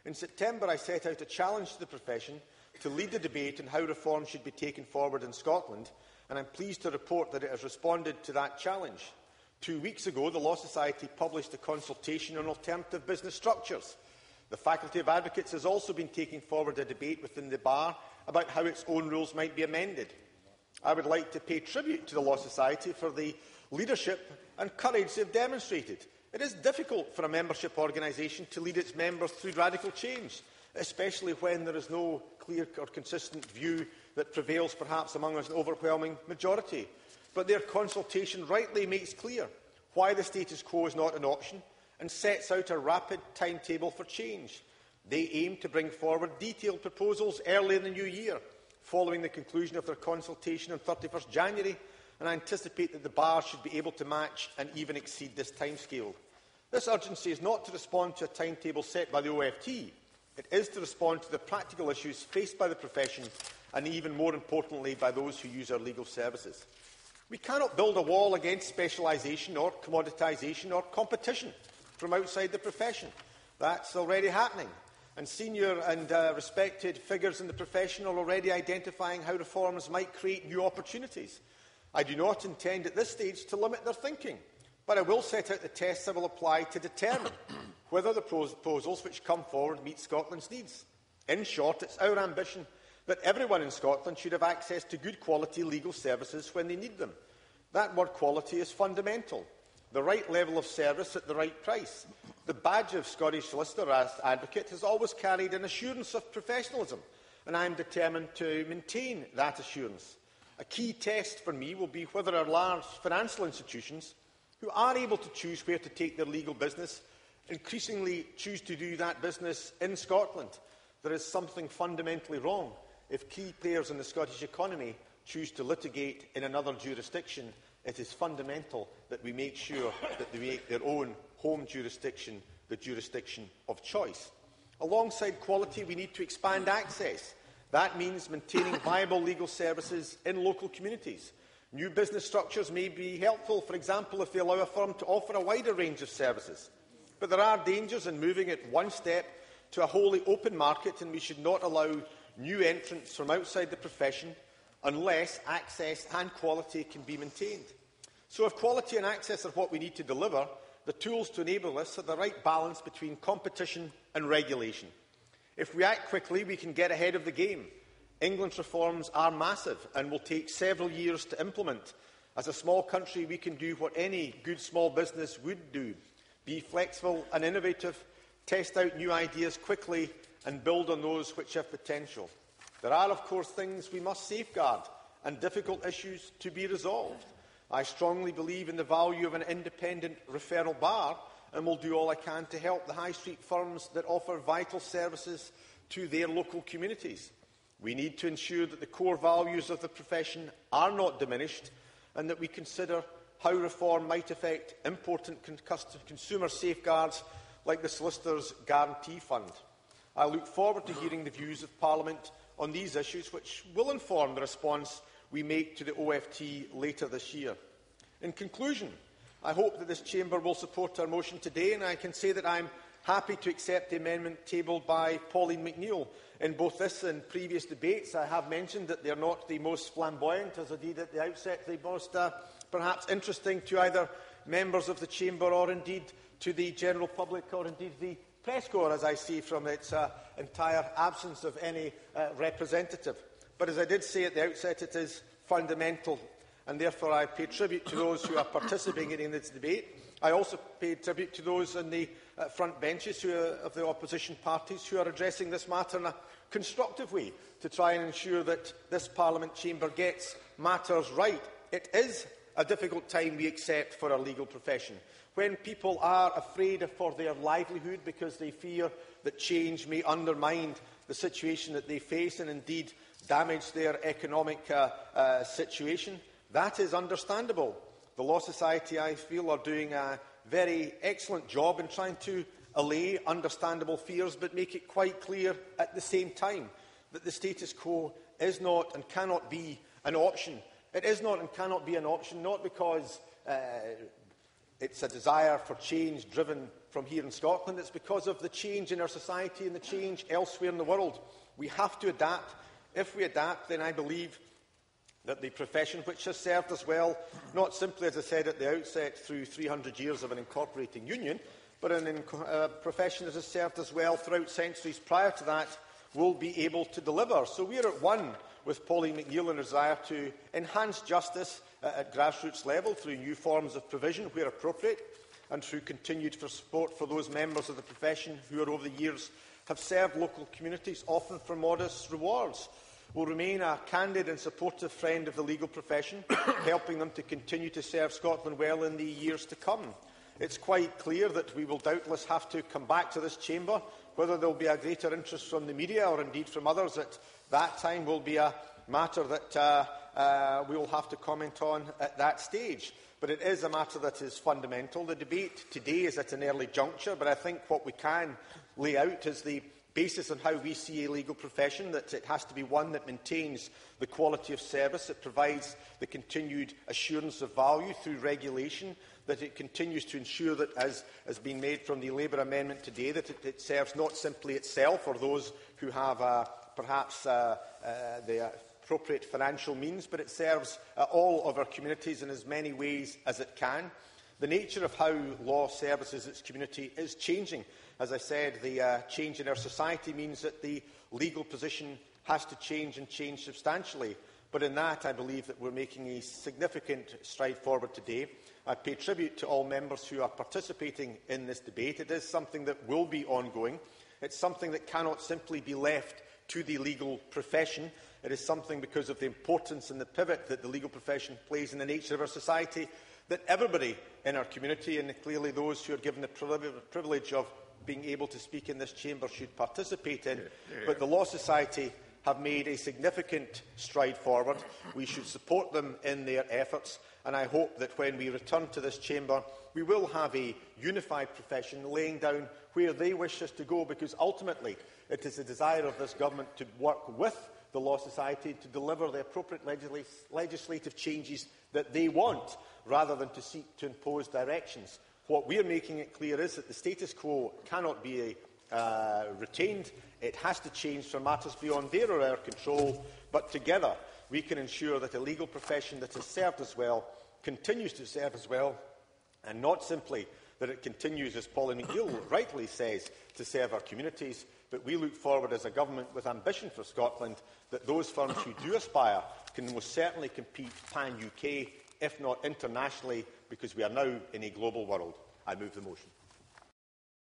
In September, I set out a challenge to the profession to lead the debate on how reform should be taken forward in Scotland, and I am pleased to report that it has responded to that challenge. 2 weeks ago, the Law Society published a consultation on alternative business structures. The Faculty of Advocates has also been taking forward a debate within the Bar about how its own rules might be amended. I would like to pay tribute to the Law Society for the leadership and courage they have demonstrated. It is difficult for a membership organisation to lead its members through radical change, especially when there is no clear or consistent view that prevails perhaps among an overwhelming majority. But their consultation rightly makes clear why the status quo is not an option and sets out a rapid timetable for change. They aim to bring forward detailed proposals early in the new year, following the conclusion of their consultation on 31st January, and I anticipate that the Bar should be able to match and even exceed this timescale. This urgency is not to respond to a timetable set by the OFT. It is to respond to the practical issues faced by the profession and, even more importantly, by those who use our legal services. We cannot build a wall against specialisation or commoditisation or competition from outside the profession. That's already happening, and senior and respected figures in the profession are already identifying how reforms might create new opportunities. I do not intend at this stage to limit their thinking, but I will set out the tests I will apply to determine whether the proposals which come forward meet Scotland's needs. In short, it is our ambition that everyone in Scotland should have access to good quality legal services when they need them. That word quality is fundamental. The right level of service at the right price. The badge of Scottish Solicitor Advocate has always carried an assurance of professionalism, and I am determined to maintain that assurance. A key test for me will be whether our large financial institutions, who are able to choose where to take their legal business, increasingly choose to do that business in Scotland. There is something fundamentally wrong if key players in the Scottish economy choose to litigate in another jurisdiction. It is fundamental that we make sure that they make their own home jurisdiction the jurisdiction of choice. Alongside quality, we need to expand access. That means maintaining viable legal services in local communities. New business structures may be helpful, for example, if they allow a firm to offer a wider range of services. But there are dangers in moving it one step to a wholly open market, and we should not allow new entrants from outside the profession unless access and quality can be maintained. So if quality and access are what we need to deliver, the tools to enable this are the right balance between competition and regulation. If we act quickly, we can get ahead of the game. England's reforms are massive and will take several years to implement. As a small country, we can do what any good small business would do: be flexible and innovative, test out new ideas quickly and build on those which have potential. There are, of course, things we must safeguard and difficult issues to be resolved. I strongly believe in the value of an independent referral bar and will do all I can to help the high street firms that offer vital services to their local communities. We need to ensure that the core values of the profession are not diminished and that we consider how reform might affect important consumer safeguards like the Solicitors' Guarantee Fund. I look forward to hearing the views of Parliament on these issues, which will inform the response we make to the OFT later this year. In conclusion, I hope that this Chamber will support our motion today, and I can say that I am happy to accept the amendment tabled by Pauline McNeill. In both this and previous debates, I have mentioned that they are not the most flamboyant, as indeed at the outset the most perhaps interesting to either members of the Chamber or indeed to the general public or indeed the press corps, as I see from its entire absence of any representative. But as I did say at the outset, it is fundamental, and therefore I pay tribute to those who are participating in this debate. I also pay tribute to those in the front benches of the opposition parties who are addressing this matter in a constructive way to try and ensure that this Parliament chamber gets matters right. It is a difficult time, we accept, for our legal profession, when people are afraid for their livelihood because they fear that change may undermine the situation that they face and indeed damage their economic situation. That is understandable. The Law Society, I feel, are doing a very excellent job in trying to allay understandable fears, but make it quite clear at the same time that the status quo is not and cannot be an option. It is not and cannot be an option, not because it's a desire for change driven from here in Scotland. It's because of the change in our society and the change elsewhere in the world. We have to adapt. If we adapt, then I believe that the profession, which has served us well, not simply, as I said at the outset, through 300 years of an incorporating union, but a profession that has served us well throughout centuries prior to that, will be able to deliver. So we are at one with Pauline McNeill in her desire to enhance justice at grassroots level through new forms of provision where appropriate, and through continued support for those members of the profession who, over the years, have served local communities, often for modest rewards. Will remain a candid and supportive friend of the legal profession, helping them to continue to serve Scotland well in the years to come. It's quite clear that we will doubtless have to come back to this chamber. Whether there will be a greater interest from the media or indeed from others at that time will be a matter that we will have to comment on at that stage. But it is a matter that is fundamental. The debate today is at an early juncture, but I think what we can lay out is the basis on how we see a legal profession, that it has to be one that maintains the quality of service, it provides the continued assurance of value through regulation, that it continues to ensure that, as has been made from the Labour amendment today, that it serves not simply itself or those who have perhaps the appropriate financial means, but it serves all of our communities in as many ways as it can. The nature of how law services its community is changing. As I said, the change in our society means that the legal position has to change and change substantially. But in that, I believe that we're making a significant stride forward today. I pay tribute to all members who are participating in this debate. It is something that will be ongoing. It's something that cannot simply be left to the legal profession. It is something, because of the importance and the pivot that the legal profession plays in the nature of our society, that everybody in our community, and clearly those who are given the privilege of being able to speak in this chamber, should participate in. But the Law Society have made a significant stride forward. We should support them in their efforts, and I hope that when we return to this chamber, we will have a unified profession laying down where they wish us to go, because ultimately it is the desire of this government to work with the Law Society to deliver the appropriate legislative changes that they want, rather than to seek to impose directions. What we are making it clear is that the status quo cannot be retained. It has to change for matters beyond their or our control, but together we can ensure that a legal profession that has served us well continues to serve us well, and not simply that it continues, as Pauline McNeill rightly says, to serve our communities, but we look forward as a government with ambition for Scotland that those firms who do aspire can most certainly compete pan-UK, if not internationally, because we are now in a global world. I move the motion.